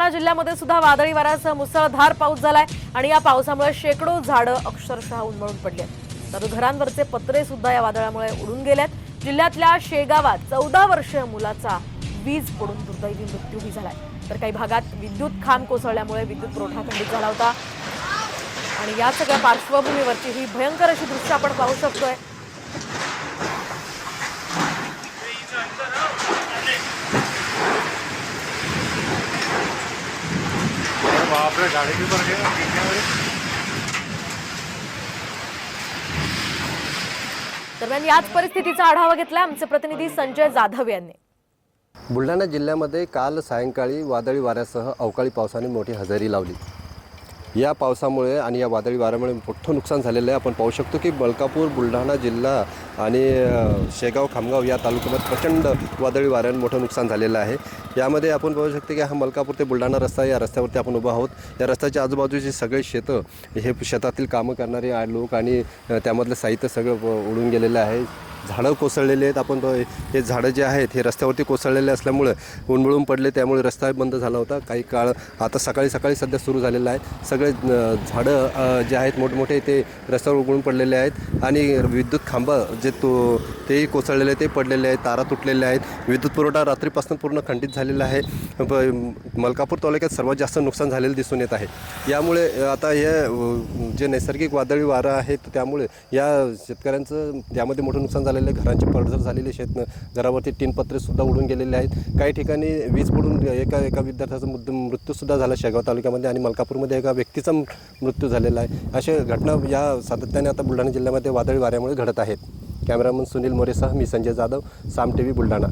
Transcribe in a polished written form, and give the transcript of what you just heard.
बुलढाणा जिल्ह्यामध्ये सुद्धा वादळी वाऱ्यासह मुसळधार पाऊस झालाय आणि या पावसामुळे शेकडो झाडं अक्षरशः उन्मळून पडली आहेत। तर घरांवरचे पत्रे सुद्धा या वादळामुळे उडून गेलेत। जिल्ह्यातल्या शेगावात 14 वर्षीय मुलाचा वीज पडून दुर्दैवी मृत्यूही झालाय। तर काही भागात विद्युत खांब कोसळल्यामुळे विद्युत पुरवठा खंडित झाला होता आणि या सगळ्या पार्श्वभूमीवरची ही भयंकर अशी दृश्य आपण पाहू शकतोय। गाड़ी भी बढ़ गया। दरम्यान याच परिस्थितीचा आढावा घेतला आमचे प्रतिनिधी संजय जाधव यांनी। बुलढाणा जिल्ह्यामध्ये काल सायंकाळी वादळी वाऱ्यासह अवकाळी पावसाने मोठी हजेरी लावली। या पावसामुळे आणि या वादळी वाऱ्यामुळे मोठं नुकसान झालेलं आहे। आपण पाहू शकतो की मलकापूर, बुलढाणा जिल्हा आणि शेगाव, खामगाव या तालुक्यामध्ये प्रचंड वादळी वाऱ्याने मोठं नुकसान झालेलं आहे। यामध्ये आपण पाहू शकतो की हा मलकापूर ते बुलढाणा रस्ता, या रस्त्यावरती आपण उभा आहोत। या रस्त्याच्या आजूबाजूचे सगळे शेतं, हे शेतातील कामं करणारे लोक आणि त्यामधलं साहित्य सगळं उडून गेलेलं आहे। झाडं कोसळलेले आहेत। आपण हे झाडं जे आहेत हे रस्त्यावरती कोसळलेले असल्यामुळे उन्मळून पडले, त्यामुळे रस्ता बंद झाला होता काही काळ। आता सकाळी सध्या सुरू झालेलं आहे। सगळे झाडं जे आहेत मोठमोठे ते रस्त्यावर उघडून पडलेले आहेत आणि विद्युत खांब जे तेही कोसळलेले, ते पडलेले आहेत। तारा तुटलेल्या आहेत। विद्युत पुरवठा रात्रीपासून पूर्ण खंडित झालेला आहे। मलकापूर तालुक्यात सर्वात जास्त नुकसान झालेलं दिसून येत आहे। यामुळे आता हे जे नैसर्गिक वादळी वारा आहे त्यामुळे या शेतकऱ्यांचं त्यामध्ये मोठं नुकसान झालेलं आहे। घरांची पडझड झालेली, घरावरती टीन पत्रे सुद्धा उडून गेलेले आहेत। काही ठिकाणी वीज पडून एका विद्यार्थ्याचा मृत्यूसुद्धा झाला शेगाव तालुक्यामध्ये आणि मलकापूरमध्ये एका व्यक्तीचा मृत्यू झालेला आहे। अशा घटना या सातत्याने आता बुलढाणा जिल्ह्यामध्ये वादळी वाऱ्यामुळे घडत आहेत। कॅमेरामन सुनील मोरेसह मी संजय जाधव, साम टीव्ही बुलढाणा।